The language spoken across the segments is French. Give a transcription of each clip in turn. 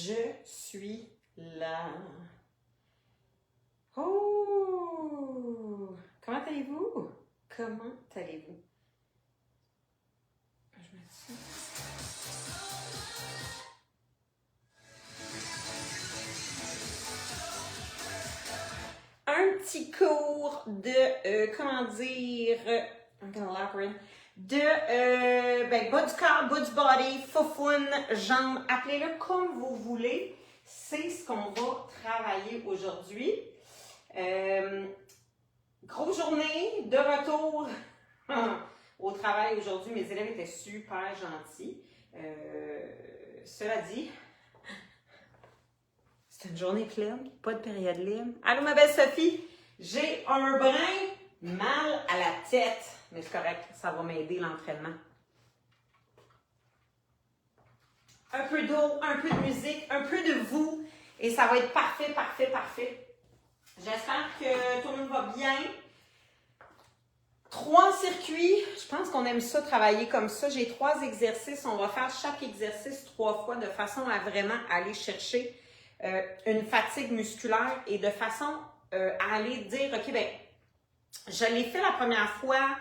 Je suis là. Oh! Comment allez-vous? Comment allez-vous? Je mets ça. Un petit cours de, comment dire, I'm gonna elaborate, de bas du corps, bas du body, foufoune, jambes, appelez-le comme vous voulez. C'est ce qu'on va travailler aujourd'hui. Grosse journée, de retour au travail aujourd'hui. Mes élèves étaient super gentils. Cela dit, c'est une journée pleine, pas de période libre. Allô, ma belle Sophie, j'ai un brin mal à la tête. Mais c'est correct, ça va m'aider l'entraînement. Un peu d'eau, un peu de musique, un peu de vous. Et ça va être parfait, parfait, parfait. J'espère que tout le monde va bien. 3 circuits. Je pense qu'on aime ça, travailler comme ça. J'ai 3 exercices. On va faire chaque exercice 3 fois de façon à vraiment aller chercher une fatigue musculaire et de façon à aller dire, OK, ben, je l'ai fait la première fois.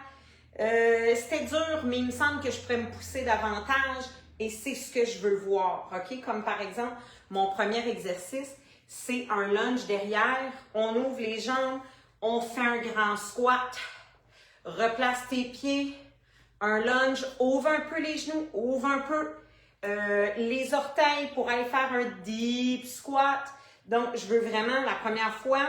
C'était dur, mais il me semble que je pourrais me pousser davantage et c'est ce que je veux voir, OK? Comme par exemple, mon premier exercice, c'est un lunge derrière, on ouvre les jambes, on fait un grand squat, replace tes pieds, un lunge, ouvre un peu les genoux, ouvre un peu les orteils pour aller faire un deep squat. Donc, je veux vraiment, la première fois,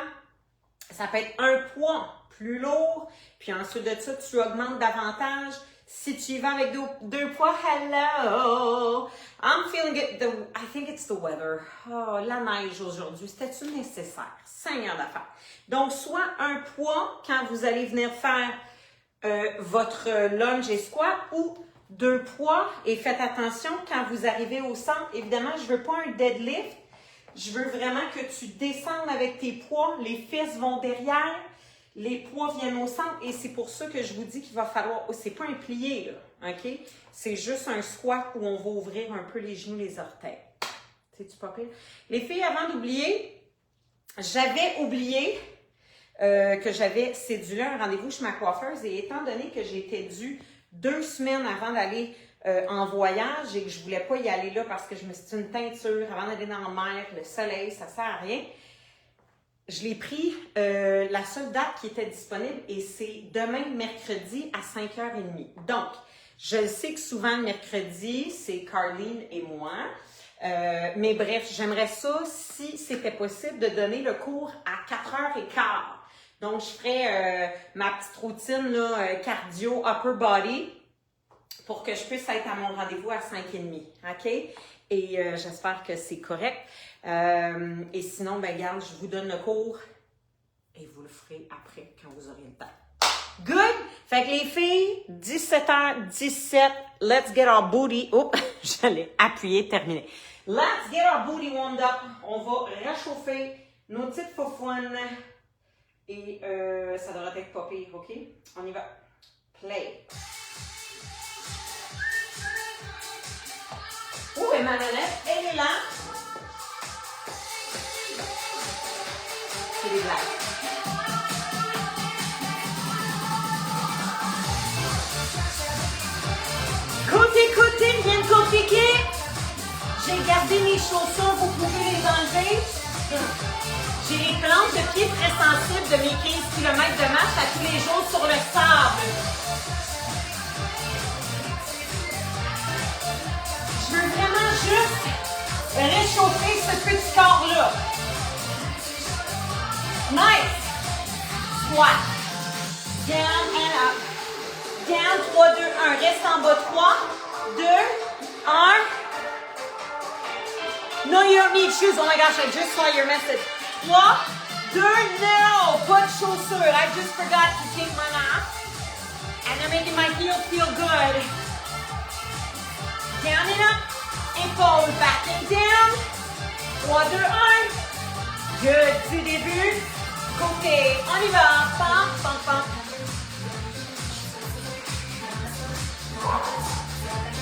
ça peut être un poids plus lourd, puis ensuite de ça, tu augmentes davantage. Si tu y vas avec 2 poids, hello! I'm feeling it. I think it's the weather. Oh, la neige aujourd'hui, c'était-tu nécessaire? Seigneur d'affaires. Donc, soit un poids quand vous allez venir faire votre lunge et squat, ou 2 poids, et faites attention quand vous arrivez au centre. Évidemment, je veux pas un deadlift. Je veux vraiment que tu descendes avec tes poids. Les fesses vont derrière. Les poids viennent au centre et c'est pour ça que je vous dis qu'il va falloir... c'est pas un plié, là, OK? C'est juste un squat où on va ouvrir un peu les genoux, les orteils. C'est-tu pas pire? Les filles, avant d'oublier, j'avais oublié que j'avais cédulé un rendez-vous chez ma coiffeuse et étant donné que j'étais due 2 semaines avant d'aller en voyage et que je voulais pas y aller là parce que je me suis dit une teinture avant d'aller dans la mer, le soleil, ça sert à rien. Je l'ai pris la seule date qui était disponible et c'est demain, mercredi, à 5h30. Donc, je sais que souvent, le mercredi, c'est Carline et moi. Mais bref, j'aimerais ça, si c'était possible, de donner le cours à 4h15. Donc, je ferais ma petite routine là, cardio, upper body, pour que je puisse être à mon rendez-vous à 5h30. OK? Et j'espère que c'est correct. Et sinon, ben garde, je vous donne le cours et vous le ferez après quand vous aurez le temps. Good! Fait que les filles, 17h17, let's get our booty. Oh, j'allais appuyer, terminé. Let's get our booty warmed up. On va réchauffer nos petites faufounes et ça devrait être pas pire, OK? On y va. Play. Oh, et ma manette, elle est là. C'est des blagues. Côté, rien de compliqué. J'ai gardé mes chaussons, vous pouvez les enlever. J'ai les plantes de pied très sensibles de mes 15 km de marche à tous les jours sur le sable. Je veux vraiment juste réchauffer ce petit corps-là. Nice. Squat. Down and up. Down, 3, 2, 1. Reste en bas, 3, 2, 1. No, you don't need shoes. Oh my gosh, I just saw your message. 3, 2, no. Pas de chaussures. I just forgot to take mine off. And they're making my heels feel good. Down and up. Et pause. Back and down. 3, 2, 1. Good. Du début. Côté. On y va. Pam, pam, pam.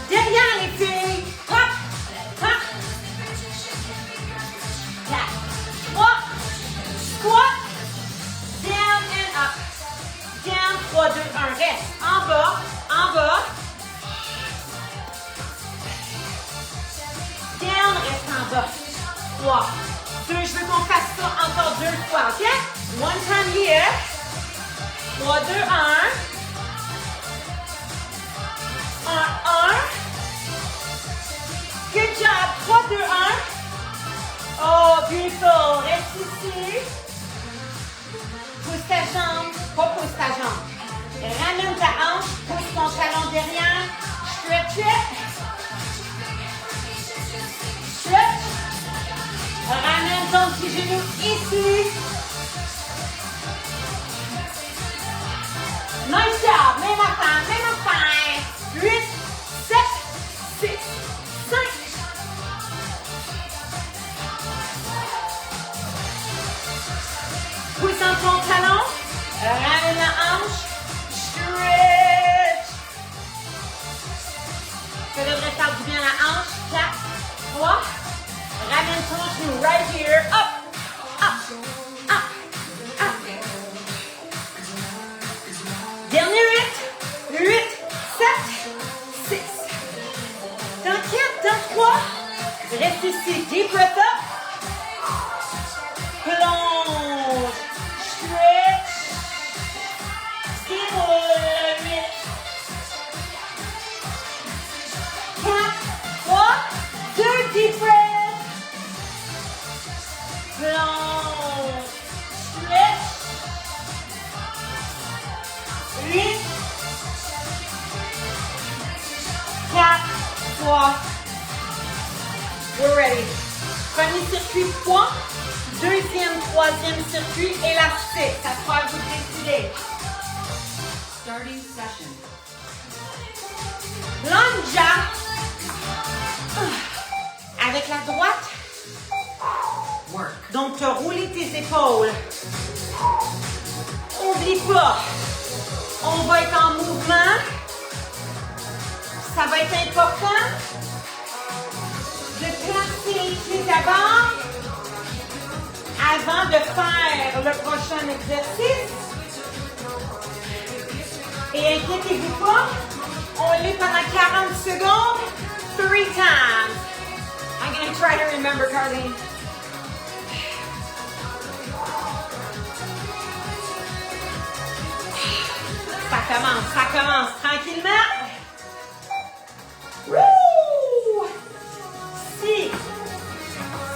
Derrière les filles. Hop, hop. reste en bas, en bas. Down, reste en bas. 3, 2, je veux qu'on fasse ça encore 2 fois, ok? One time here. 3, 2, 1. 1, 1. Good job. 3, 2, 1. Oh, beautiful. Reste ici. Pousse ta jambe. Pas pousse ta jambe. Ramène ta hanche. Pousse ton talon derrière. Stretch it. Stretch. Ramène ton petit genou ici. Nice job. Même affaire, même affaire. 8, 7, 6, 5. Pousse en ton talon. Ramène la hanche. Stretch. Ça devrait faire du bien à la hanche. 4, 3. Ramène ton genou right here. Up, up, up, up. Dernier 8, 8, 7, 6. Dans 4, dans 3. Reste ici. Deep breath up. Plonge. Stretch. Déroule. 8. 4, 3, 2, deep breath. Plonge. Stretch. 8. 4, 3. We're ready. Premier circuit poids. Deuxième, troisième circuit élastique. Ça sera à vous de décider. Starting session. Lunge. Avec la droite. Work. Donc, tu as roulé tes épaules. Oublie pas. On va être en mouvement. Ça va être important de placer les pieds d'avant avant de faire le prochain exercice. Et inquiétez-vous pas, on l'est pendant 40 secondes, 3 times. I'm going to try to remember, Carlene. Ça commence tranquillement. Wouh! Si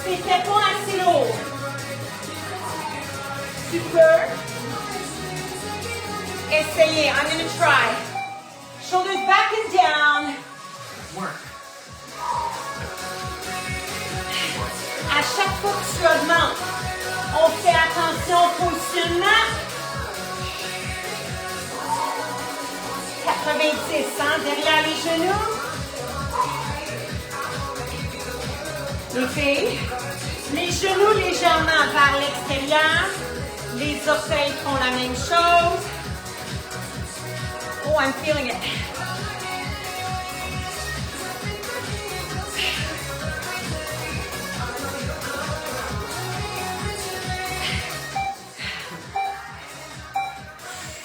c'était pas assez lourd, tu peux essayer. I'm going to try. Shoulders back and down. Work. À chaque fois que tu augmentes, on fait attention au positionnement. 90, hein, derrière les genoux. Les filles, les genoux légèrement vers l'extérieur. Les orteils font la même chose. Oh, I'm feeling it.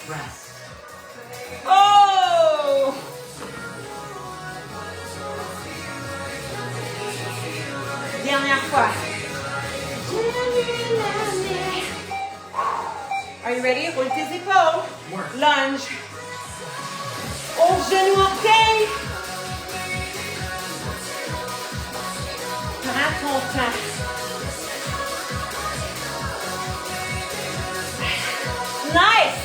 Rest. Oh! Dernière fois. Are you ready? Roule tes épaules. Work. Lunge. Au genou orteil. Prends ton temps. Nice!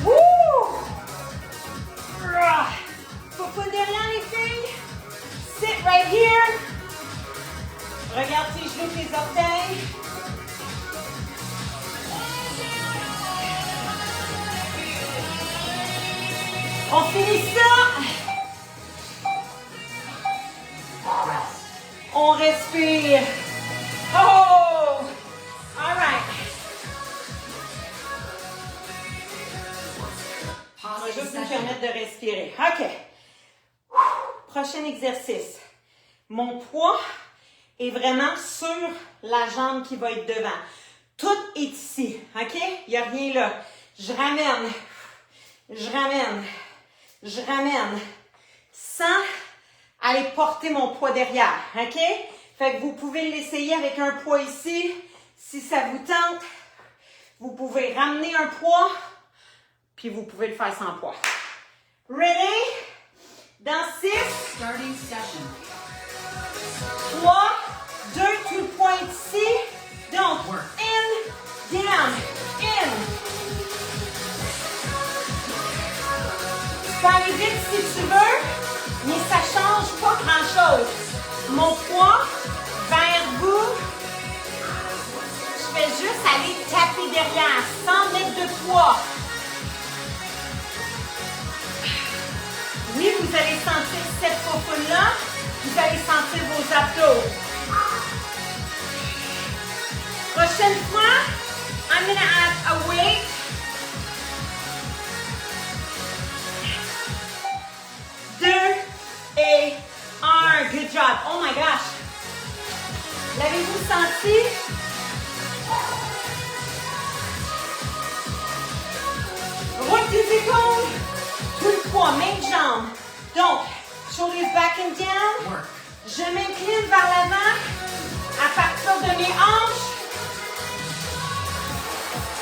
Woo! Faut pas derrière les filles. Sit right here. Regarde tes genoux, tes orteils. On finit ça. Rest. On respire. Oh! All right. On va Pause juste nous session. permettre de respirer. OK. Prochain exercice. Mon poids est vraiment sur la jambe qui va être devant. Tout est ici, OK? Il n'y a rien là. Je ramène, je ramène, je ramène, sans aller porter mon poids derrière, OK? Fait que vous pouvez l'essayer avec un poids ici, si ça vous tente. Vous pouvez ramener un poids, puis vous pouvez le faire sans poids. Ready? Dans 6, Starting session. 3, 2, tu le pointes ici. Donc, Work. in, down, in. Tu peux aller vite si tu veux, mais ça change pas grand-chose. Mon poids vers vous, je fais juste aller taper derrière, sans mettre de poids. Oui, vous allez sentir cette faufoune-là, vous allez sentir vos abdos. Prochaine fois, I'm going to add a weight. Deux et un. Good job. Oh my gosh. L'avez-vous senti? Route des épaules. Tout le poids, même jambe. Donc, shoulders back and down. Work. Je m'incline vers l'avant à partir de mes hanches.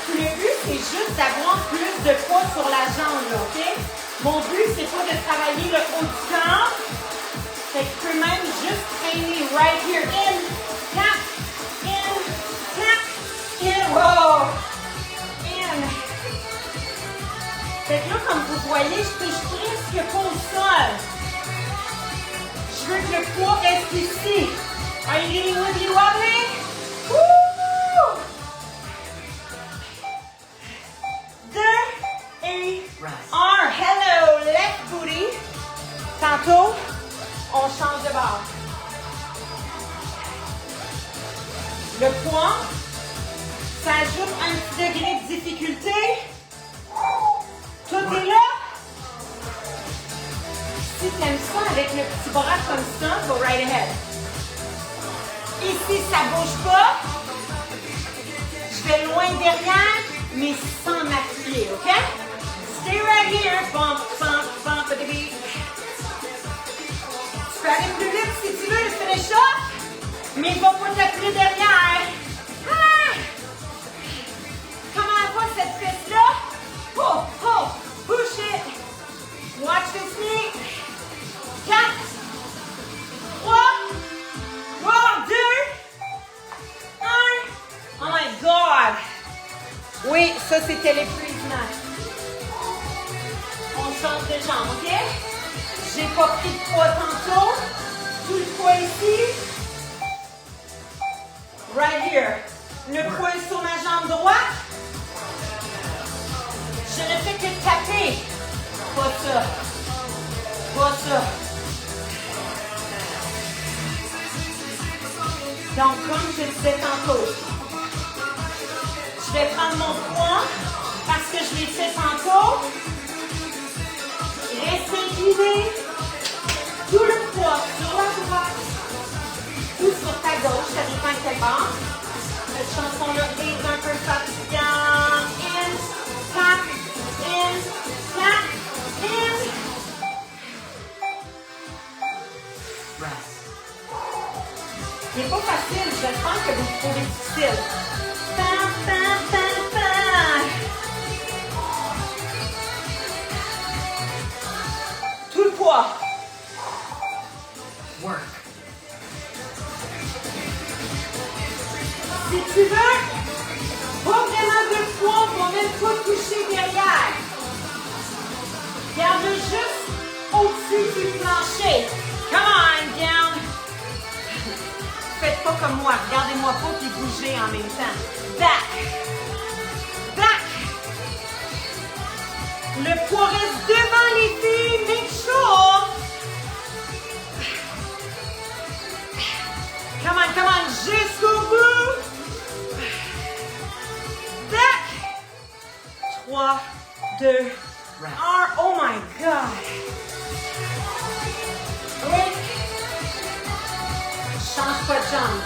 Le but, c'est juste d'avoir plus de poids sur la jambe, là, OK? Mon but, c'est pas de travailler le haut du corps. Fait que je peux même juste traîner right here. In, tap, in, wow, in. Fait que là, comme vous voyez, je touche presque pas au sol. Je veux que le poids reste ici. Are you getting wibbly wobbly? Woo! 2 et 1. Hello, left booty. Tantôt, on change de bord. Le poids, ça ajoute un petit degré de difficulté. Tout est là. Si tu aimes ça avec le petit bras comme ça, go right ahead. Ici, ça bouge pas. Je vais loin derrière, mais sans m'appuyer, OK? Stay right here. Bump, bump, bump at the beat. Tu peux aller plus vite si tu veux, le finish up, mais va pas t'appuyer derrière. Ah! Comment va cette fesse-là? Oh, oh, push it. Watch this knee. 4, 3, 2, 1. Oh my God! Oui, ça c'était l'épuisement. On change de jambe, OK? J'ai pas pris de poids tantôt. Tout le poids ici. Right here. Le poids est sur ma jambe droite. Je ne fais que taper. Pas ça. Pas ça. Donc, comme je disais tantôt, je vais prendre mon poids parce que je l'ai fait tantôt. Reste incliné. Tout le poids sur la droite ou sur ta gauche, ça dépend quel bord. Cette chanson-là est un peu fatigante. In, tap, in, tap, in. Rest. Il n'est pas facile, j'espère que vous le trouvez difficile. Pam, pam, pam, pam. Tout le poids. Work. Si tu veux, pas vraiment de poids pour même pas toucher derrière. Garde juste au-dessus du plancher. Come on, down. Faites pas comme moi, regardez-moi pas puis bougez en même temps. Back. Back. Le poids reste devant les filles, make sure. Come on, jusqu'au bout. Back. 3, 2, 1. Oh my God. Oui. Je change pas de jambe.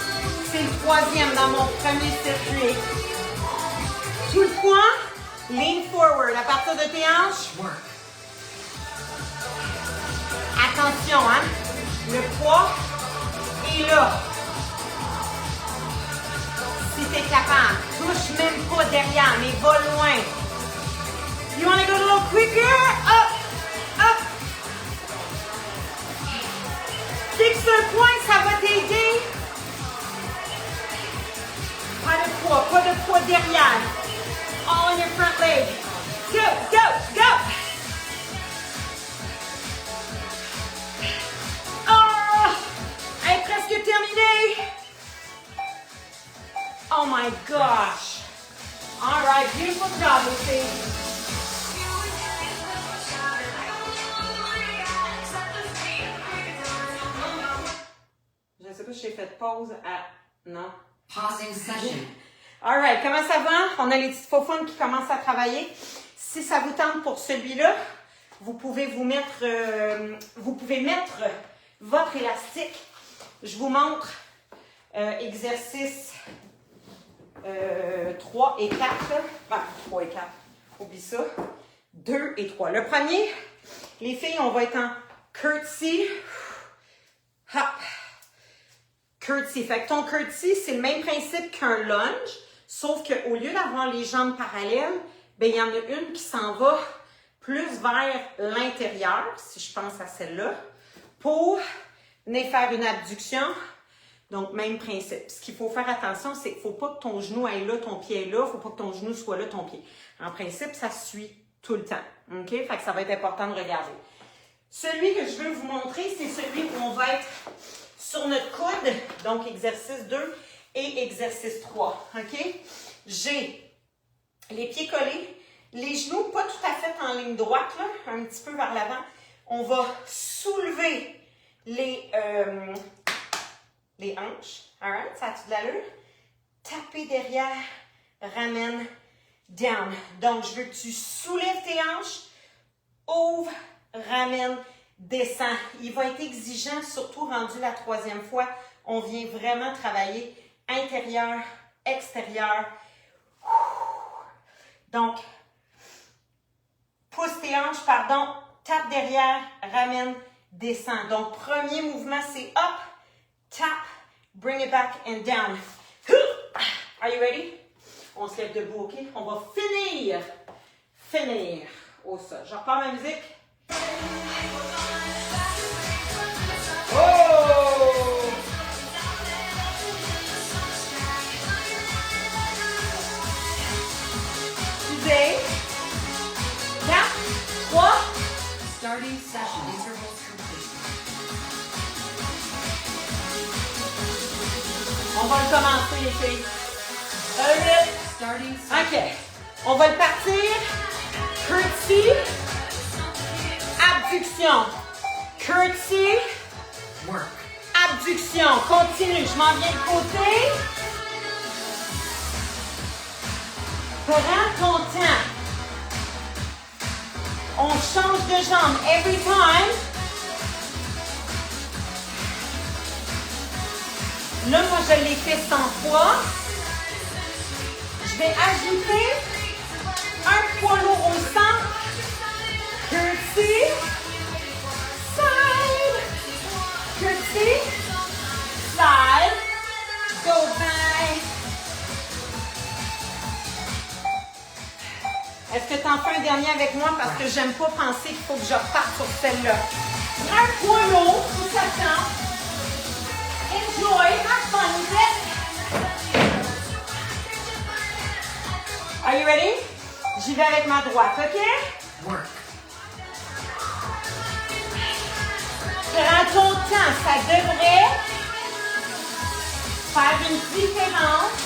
C'est le troisième dans mon premier circuit. Tout le poids, lean forward. À partir de tes hanches, Work. attention, hein. Le poids est là. Si t'es capable, touche même pas derrière, mais va loin. You wanna go a little quicker? Up, up. Fixe un point, ça va t'aider. Pas de poids derrière. All on your front leg. Go, go, go. Oh, elle est presque terminée. Oh my gosh. All right, beautiful job, Lucy. Je sais pas si j'ai fait pause à... Non. Pausing session. All right, comment ça va? On a les petites faufounes qui commencent à travailler. Si ça vous tente pour celui-là, vous pouvez mettre votre élastique. Je vous montre exercice 3 et 4. Ben, 3 et 4, oublie ça. 2 et 3. Le premier, les filles, on va être en curtsy. Hop. Curtsy. Fait que ton curtsy, c'est le même principe qu'un lunge, sauf qu'au lieu d'avoir les jambes parallèles, ben, il y en a une qui s'en va plus vers l'intérieur, si je pense à celle-là, pour venir faire une abduction. Donc, même principe. Ce qu'il faut faire attention, c'est qu'il ne faut pas que ton genou aille là, ton pied est là. Il ne faut pas que ton genou soit là, ton pied. En principe, ça se suit tout le temps. OK? Fait que ça va être important de regarder. Celui que je veux vous montrer, c'est celui où on va être sur notre coude. Donc, exercice 2 et exercice 3. OK? J'ai les pieds collés, les genoux pas tout à fait en ligne droite, là, un petit peu vers l'avant. On va soulever les hanches. All right? Ça a-tu de l'allure? Taper derrière, ramène, down. Donc, je veux que tu soulèves tes hanches, ouvre, ramène, descend. Il va être exigeant, surtout rendu la 3e fois. On vient vraiment travailler intérieur, extérieur. Donc, pousse tes hanches, pardon, tape derrière, ramène, descend. Donc, premier mouvement, c'est up, tap, bring it back and down. Are you ready? On se lève debout, OK? On va finir au sol. Je repars ma musique. Oh! Excusez. 4, 3. Starting session. Intervals complete. On va le commencer, les filles. Starting session. OK. On va le partir. Curtsy. Abduction. Curtsy. Work. Abduction. Continue. Je m'en viens de côté. Prends ton temps. On change de jambe every time. Là, moi, je l'ai fait 100 fois. Je vais ajouter un poids lourd au centre. Curtsy. Side. Curtsy. Side. Go back. Est-ce que tu en fais un dernier avec moi? Parce que j'aime pas penser qu'il faut que je reparte sur celle-là. Un poids lourd, tout ça tente. Enjoy, have fun with it. Are you ready? J'y vais avec ma droite, OK? Work. Prends ton temps, ça devrait faire une différence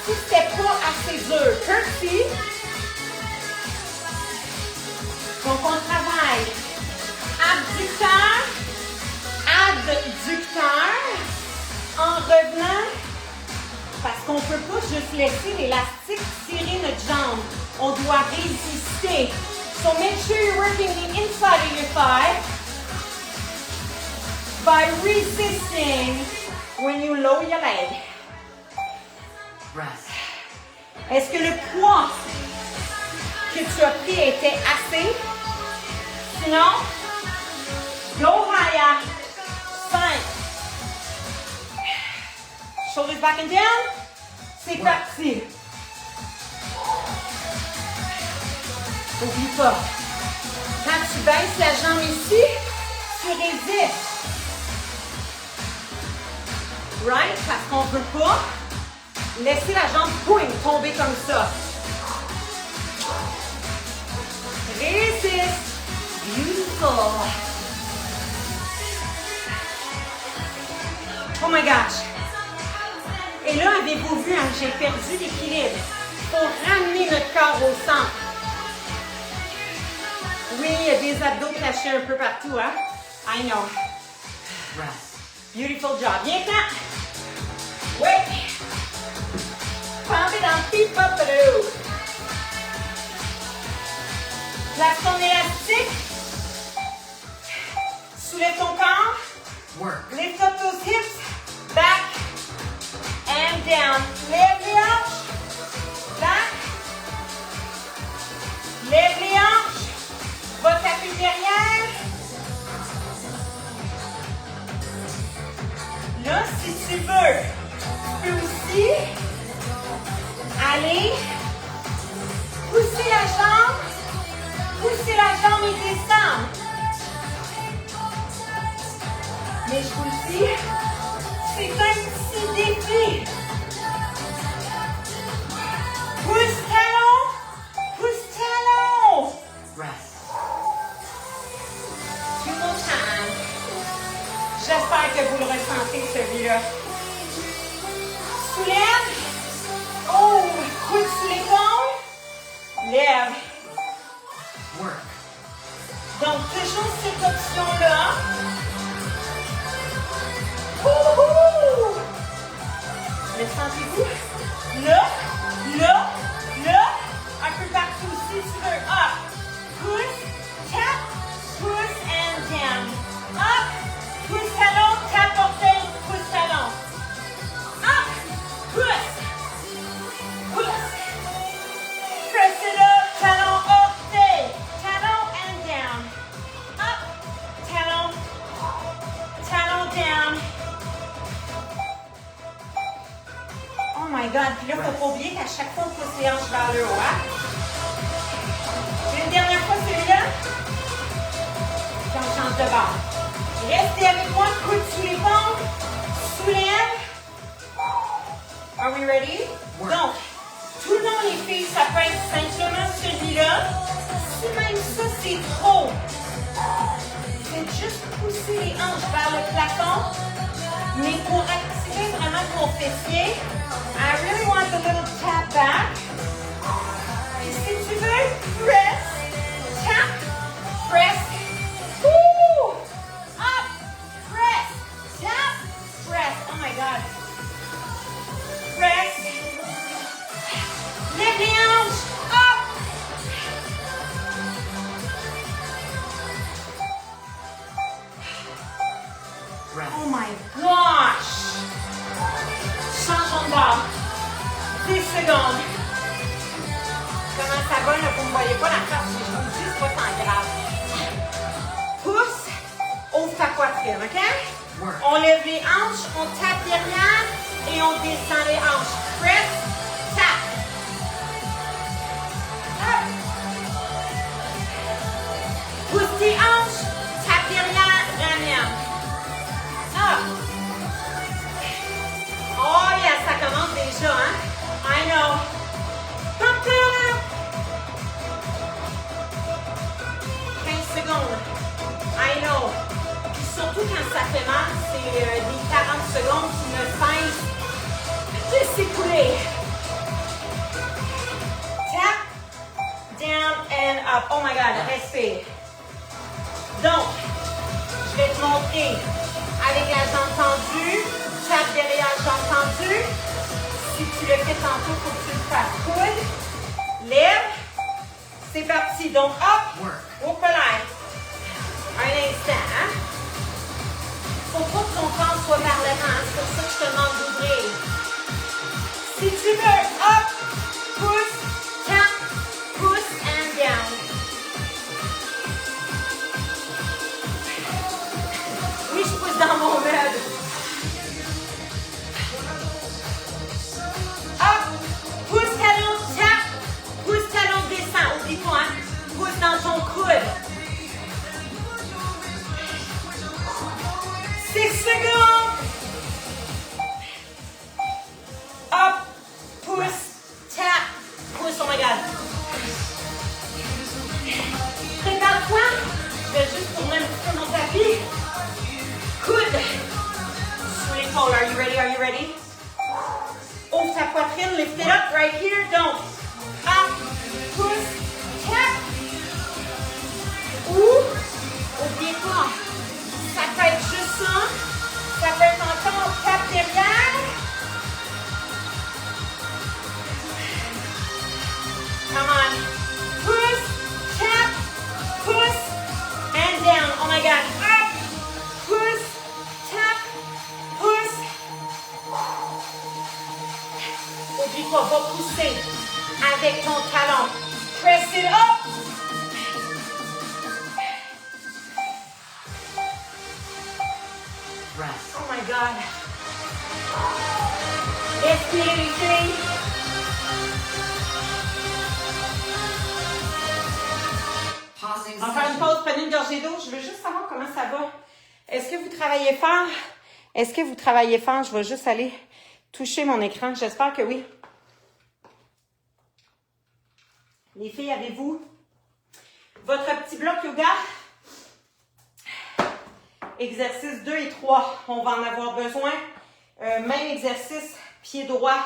si c'était pas assez dur. Curtsy. Donc, on travaille abducteur, adducteur, en revenant, parce qu'on ne peut pas juste laisser l'élastique tirer notre jambe. On doit résister. So make sure you're working the inside of your thigh by resisting when you lower your leg. Rest. Est-ce que le poids que tu as pris était assez? Sinon, go higher. 5. Shoulders back and down. C'est parti. N'oublie pas. Quand tu baisses la jambe ici, tu résistes. Right? Parce qu'on ne peut pas laisser la jambe tomber comme ça. Résiste. Beautiful. Oh my gosh. Et là, avez-vous vu, hein, j'ai perdu l'équilibre. Il faut ramener notre corps au centre. Oui, il y a des abdos cachés un peu partout, hein? I know. Rest. Beautiful job. Viens, Kat. Oui. Pump it up, keep up the do. Place ton élastique. Soulève ton corps. Work. Lift up those hips. Back and down. Lève les hanches. Back. Lève les hanches. Va taper derrière. Là, si tu veux, tu peux aussi aller pousser la jambe et descendre. Mais je vous le dis, c'est un petit défi. Pousse talon. Rest. Two more times. J'espère que vous le ressentez, celui-là. Soulève. Oh, coude sous l'épaule. Lève. Work. Donc, toujours cette option-là. Wouhou! Le sentez-vous? Là, un peu partout, si tu veux. Up, push, tap, push and down. Up, push talon, tap orteil, push talon. Up, push. Press it up, talon, orteil, talon and down. Up, talon down. Oh my God, puis là, il ne faut pas oublier qu'à chaque fois, on pousse les hanches vers le haut. Hein? Une dernière fois, celui-là. Puis on change de bord. Restez avec moi, coude sous l'épaule. Soulève. Are we ready? Donc, tout le long, les filles, ça peut être simplement celui-là. Si même ça, c'est trop, c'est juste pousser les hanches vers le plafond. Mais pour activer vraiment ton fessier, I really want a little tap back. Et si tu veux, press, tap, press, woo! Up, press, tap, press. Oh my God. Press. Lève les hanches. Up. Rest. Oh my gosh. Changeons de bord. 10 secondes. Comment ça va, là? Vous ne me voyez pas la face, mais je vous le dis, c'est pas tant grave. Pousse, ouvre ta poitrine, OK? Work. On lève les hanches, on tape derrière et on descend les hanches. Press, tap. Up. Pousse tes hanches, tape derrière, ramène. Up. Oh yeah, ça commence déjà, hein? I know. Pump it up. 15 secondes. I know. Puis surtout quand ça fait mal, c'est des 40 secondes qui me cessent de s'écouler. Tap, down and up. Oh my God, respire. Donc, je vais te montrer avec la jambe tendue, tape derrière la jambe tendue. Si tu le fais tantôt, il faut que tu le fasses. Coude, lève. C'est parti. Donc, up, Work. au collège. Un instant, hein? Faut pas que ton corps soit par le vent. C'est pour ça que je te demande d'ouvrir. Si tu veux, up, right here. Donc, up, pousse, tap. Ou, oubliez pas, ça peut être juste ça. Ça peut être encore tap derrière. Come on. Push, tap, push, and down. Oh my God. Up, push, tap, push. N'oublie pas, va pousser avec ton talon. Press it up. Rest. Oh my God. Respirez les filles. Pausing On va faire une session. pause, prenez une gorgée d'eau. Je veux juste savoir comment ça va. Est-ce que vous travaillez fort? Est-ce que vous travaillez fort? Je vais juste aller toucher mon écran. J'espère que oui. Les filles, avez-vous votre petit bloc yoga? Exercice 2 et 3. On va en avoir besoin. Même exercice, pied droit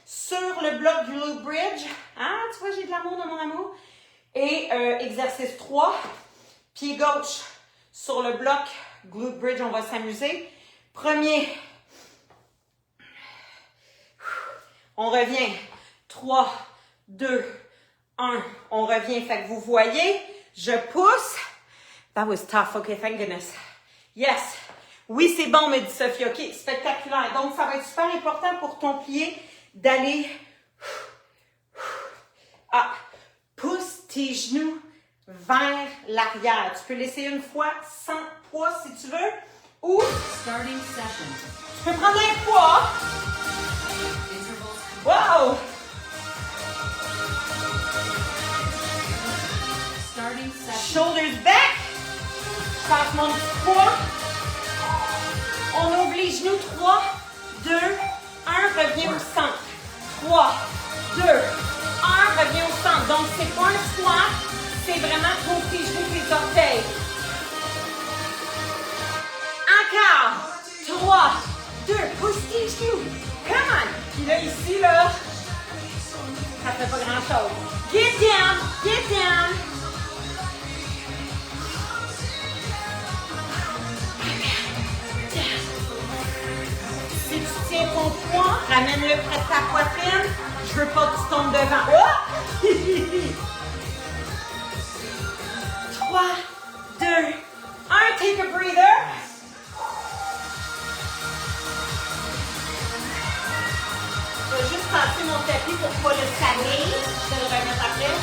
sur le bloc du glute bridge. Ah, tu vois, j'ai de l'amour dans mon amour. Et exercice 3, pied gauche sur le bloc, glute bridge, on va s'amuser. Premier, on revient, 3, 2, 1, on revient. Fait que vous voyez, je pousse. That was tough, okay, thank goodness. Yes, oui c'est bon, me dit Sophie, ok, spectaculaire. Donc ça va être super important pour ton pied d'aller pousse tes genoux vers l'arrière. Tu peux l'essayer une fois sans poids si tu veux. Ou Starting session. tu peux prendre un poids. Intervals. Wow! Starting session. Shoulders back. Je passe mon petit poids. On ouvre les genoux. 3, 2, 1. Reviens au centre. 3, 2, 1. Reviens au centre. Donc, c'est pas un squat. C'est vraiment pour tes genoux, tes orteils. Encore. 3, 2. Pousse tes genoux. Come on. Puis là, ici, là, ça fait pas grand-chose. Get down. Get down. Si tu tiens ton poids, ramène-le près de ta poitrine. Je veux pas que tu tombes devant. Oh! 3, 2, 1. Take a breather. Je vais juste passer mon tapis pour pas le saler. Je vais le remettre après.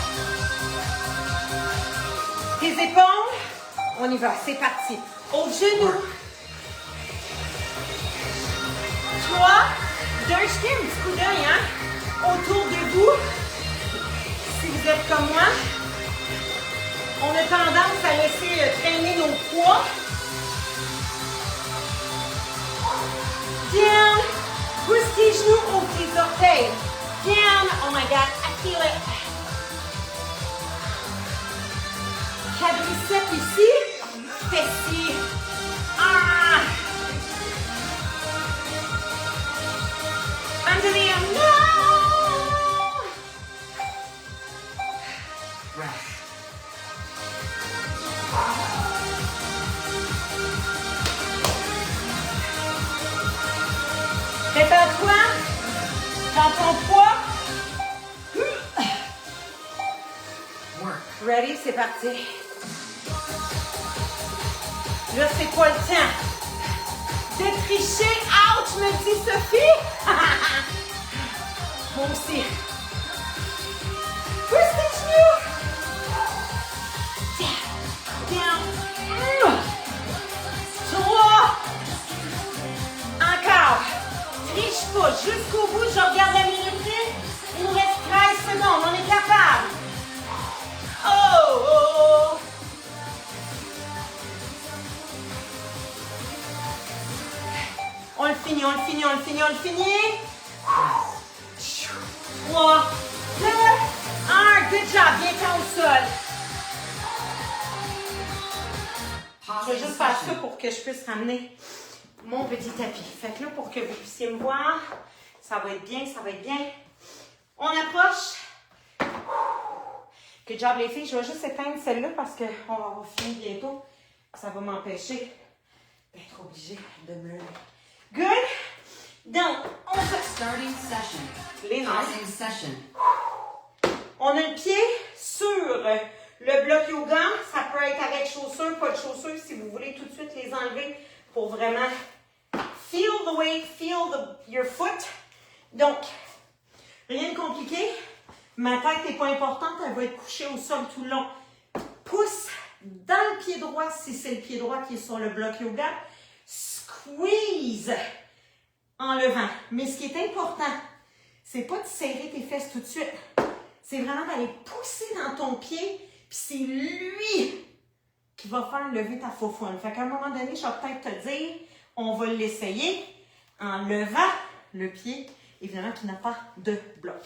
Tes épaules. On y va, c'est parti. Au genou. 3, 2, jetez un petit coup d'œil, hein, autour de vous. Si vous êtes comme moi, on a tendance à laisser traîner nos poids. Down. Pousse tes genoux, ouvre tes orteils. Down. Oh my God, I feel it. Quadriceps ici. Fessiers. Ah! Under the arm. No! Rest. Prépare-toi. Prends ton poids. Work. Ready? C'est parti. Là, c'est pas le temps de tricher. Ouch, me dit Sophie. Moi aussi. Pousse tes genoux. Down. 3. Encore. Triche pas. Jusqu'au bout, je regarde la minute. Il nous reste 13 secondes. On est capable. Oh, oh, oh. On le finit, on le finit, on le finit, on le finit. 3, 2, 1. Good job. Viens-t'en au sol. Je vais Pausing juste faire ça session. pour que je puisse ramener mon petit tapis. Fait que là, pour que vous puissiez me voir, ça va être bien, ça va être bien. On apprend approche. Good job, les filles. Je vais juste éteindre celle-là parce qu'on va finir bientôt. Ça va m'empêcher d'être obligée de me lever. Good. Donc, on fait... Starting session. Les nerfs. Starting session. On a le pied sur le bloc yoga. Ça peut être avec chaussures, pas de chaussures, si vous voulez tout de suite les enlever pour vraiment feel the weight, your foot. Donc, rien de compliqué. Ma tête n'est pas importante, elle va être couchée au sol tout le long. Pouce dans le pied droit si c'est le pied droit qui est sur le bloc yoga. Squeeze en levant. Mais ce qui est important, c'est pas de serrer tes fesses tout de suite. C'est vraiment d'aller pousser dans ton pied, puis c'est lui qui va faire lever ta faufoune. Fait qu'à un moment donné, je vais peut-être te dire, on va l'essayer en levant le pied, évidemment qui n'a pas de bloc.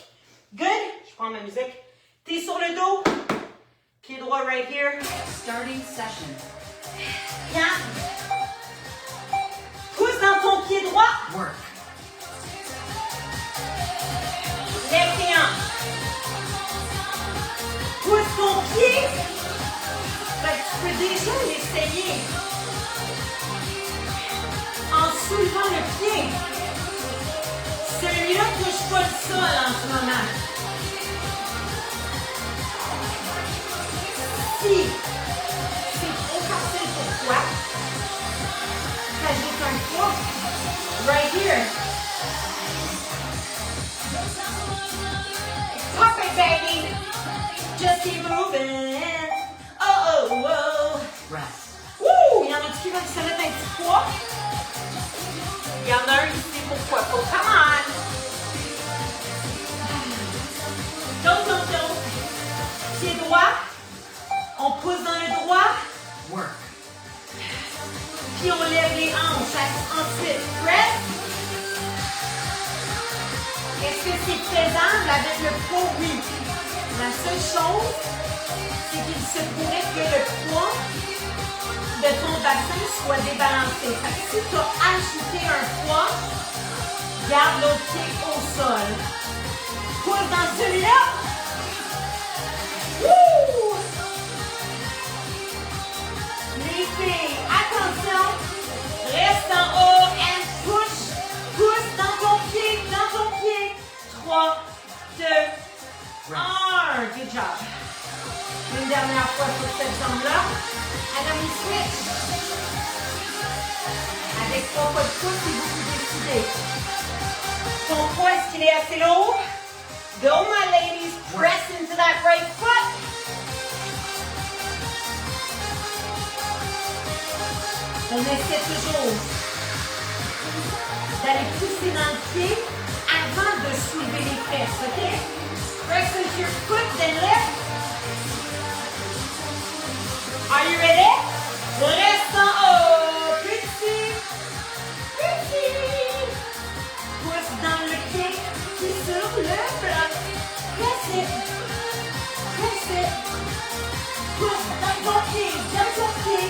Good. Je prends ma musique. T'es sur le dos. Pied droit right here. Starting session. Bien. Pousse dans ton pied droit. Work. Lève tes hanches. Pousse ton pied. Fait que tu peux déjà l'essayer. En soulevant le pied. Celui-là ne touche pas le sol en ce moment. Si c'est trop facile pour toi, t'ajoutes un poids. Right here. Pop it, baby. Just keep moving. Oh, oh, oh. Rest. Wouh! Il y en a qui veulent se mettre un petit poids. Il y en a un ici, pourquoi pas? Come on! Don't. Pied droit. On pousse dans le droit. Work. Puis on lève les hanches. Ensuite, press. Est-ce que c'est faisable avec le poids? Oui. La seule chose, c'est qu'il se pourrait que le poids de ton bassin soit débalancé. Fait que si tu as ajouté un poids, garde l'autre pied au sol. Pousse dans celui-là. Wouh! Les filles, attention. Reste en haut and push. Pousse dans ton pied, 3, 2, 1. Good job. Une dernière fois sur cette jambe-là. And then we switch. Avec 3 pas de pouce, c'est beaucoup décidé. Ton poids, est-ce qu'il est assez lourd? Go, my ladies. Press into that right foot. On essaie toujours d'aller pousser dans le pied avant de soulever les fesses, OK? Press into your foot, then lift. Are you ready? Reste en haut. Petit. Pousse dans le pied qui sur le bloc. Press it. Pousse dans ton pied.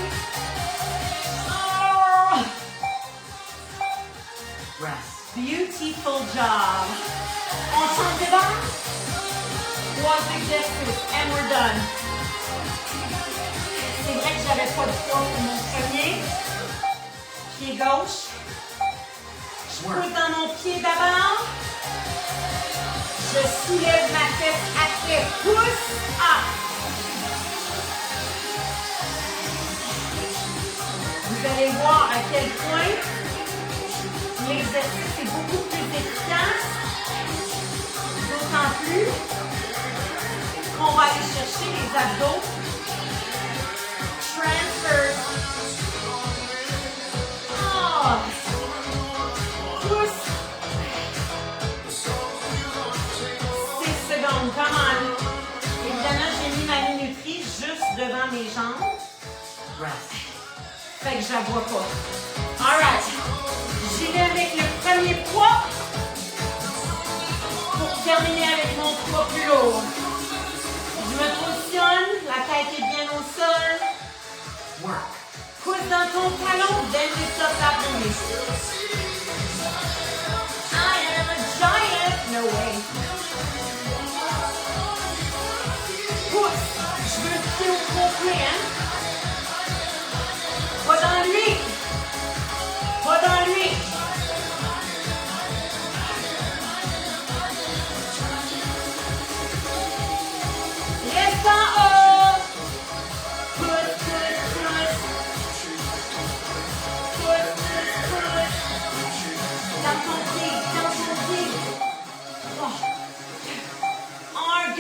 Oh. Rest. Beautiful job. On change de bas. 3 exercices and we're done. C'est vrai que j'avais pas de poids pour mon premier. Pied gauche. Je pousse dans mon pied d'avant. Je soulève ma tête après. Pousse. Up. Vous allez voir à quel point l'exercice est beaucoup plus efficace. D'autant plus qu'on va aller chercher les abdos. Transfer. Oh. Pousse. 6 secondes. Come on. Évidemment, j'ai mis ma minuterie juste devant mes jambes. Rest. Fait que je la vois pas. Alright. J'y vais avec le premier poids pour terminer avec mon poids plus lourd. Je me positionne, la tête est bien au sol. Work. Pousse dans ton talon, then lift up that knee. I am a giant. No way.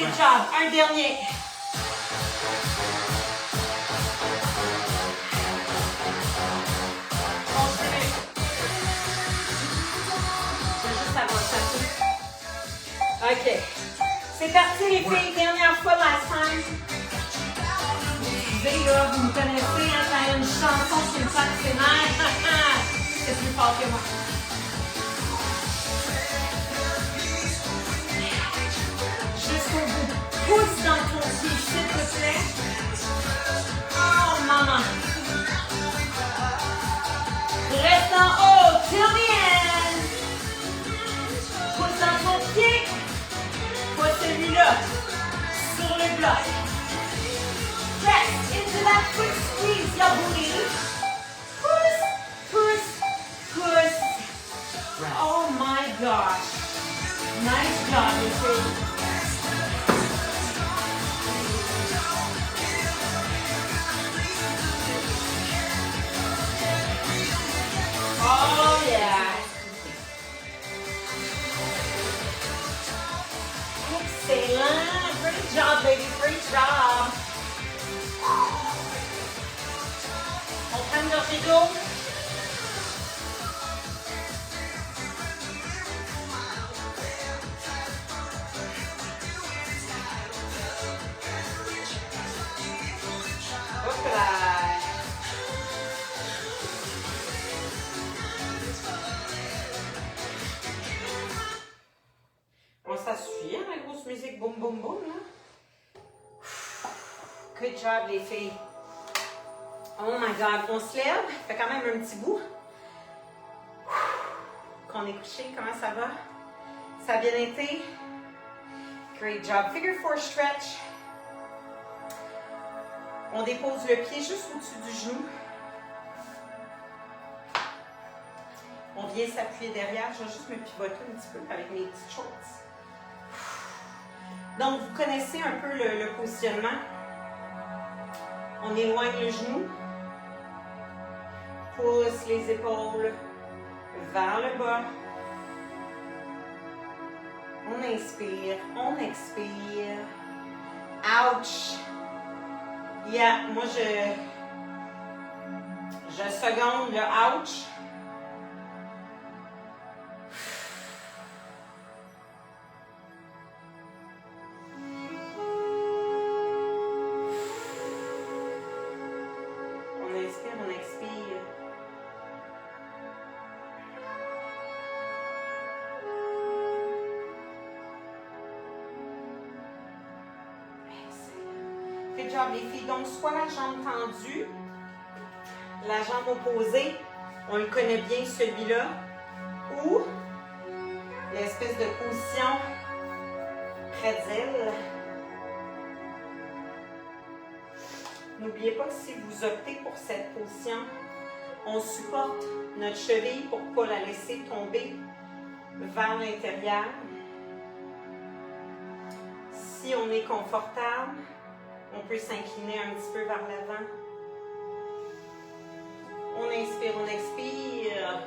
Good job. Un dernier. Continue. Je vais juste avancer un peu. OK. C'est parti les filles. Dernière fois, last time. Vous savez, là, vous me connaissez, hein, quand il y a une chanson qui me tape ses nerfs. C'est plus fort que moi. Jusqu'au bout. Pousse dans ton pied, s'il te plaît. Oh, maman. Reste en haut, till the end. Pousse dans ton pied. Pas celui-là. Sur le bloc. Press into that foot, squeeze your booty. Pousse, pousse, pousse. Oh my gosh. Nice job, les filles. Oh yeah. Excellent. Great job, ladies. Great job. On prend une gorgée d'eau. Hop là. Bon, ça suffit, hein, la grosse musique boum boum boum, là. Good job, les filles. Oh my God, on se lève, fait quand même un petit bout qu'on est couché. Comment ça va? Ça a bien été? Great job. Figure 4 stretch. On dépose le pied juste au-dessus du genou. On vient s'appuyer derrière. Je vais juste me pivoter un petit peu avec mes petites shorts. Donc, vous connaissez un peu le positionnement. On éloigne le genou. Pousse les épaules vers le bas. On inspire, on expire. Ouch! Yeah, moi je seconde le ouch. On inspire, on expire. Good job, les filles. Donc, soit la jambe tendue, la jambe opposée, on le connaît bien celui-là, ou l'espèce de position pretzel. N'oubliez pas que si vous optez pour cette position, on supporte notre cheville pour ne pas la laisser tomber vers l'intérieur. Si on est confortable, on peut s'incliner un petit peu vers l'avant. On inspire, on expire.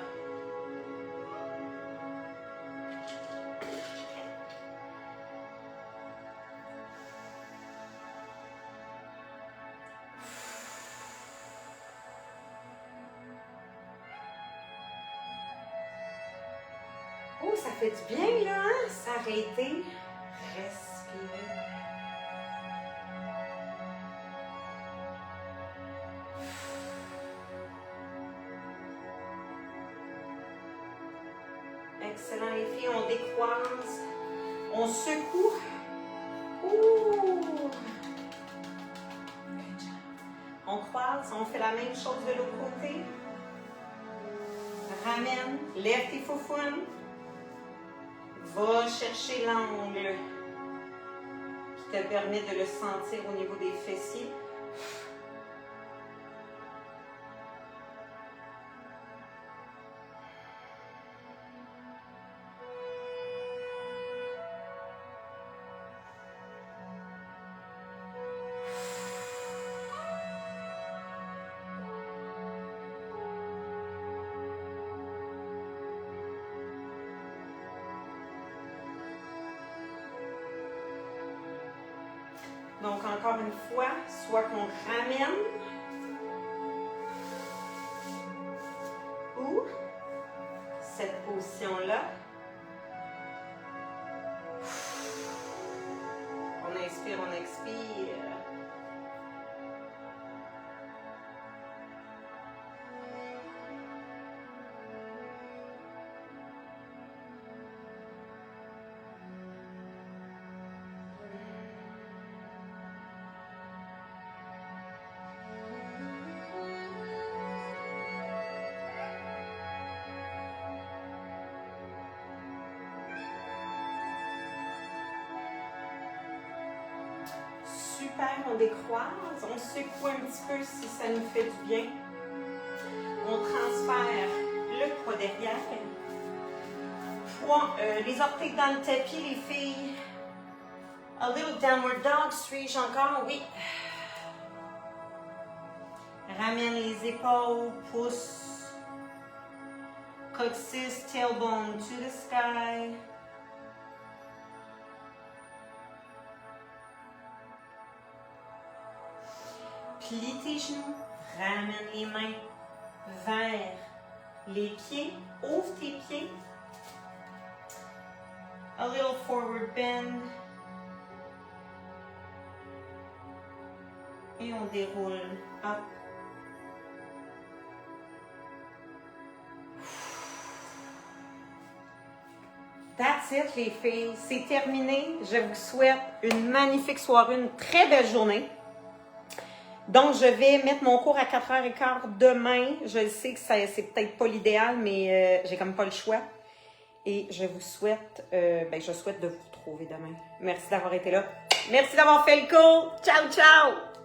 Oh, ça fait du bien, là, hein? S'arrêter, respirer. Excellent, les filles, on décroise, on secoue. Ouh. On croise, on fait la même chose de l'autre côté. Ramène, lève tes faufounes. Va chercher l'angle qui te permet de le sentir au niveau des fessiers. Donc, encore une fois, soit qu'on ramène ou cette position-là. On inspire, on expire. Super, on décroise, on secoue un petit peu si ça nous fait du bien. On transfère le poids derrière. Les orteils dans le tapis, les filles. A little downward dog, suis-je encore? Oui. Ramène les épaules, pouce, coccyx, tailbone to the sky. Plie tes genoux, ramène les mains vers les pieds, ouvre tes pieds. A little forward bend. Et on déroule up. That's it les filles, c'est terminé. Je vous souhaite une magnifique soirée, une très belle journée. Donc, je vais mettre mon cours à 4h15 demain. Je sais que c'est peut-être pas l'idéal, mais j'ai comme pas le choix. Et je vous souhaite, je souhaite de vous retrouver demain. Merci d'avoir été là. Merci d'avoir fait le cours. Ciao, ciao!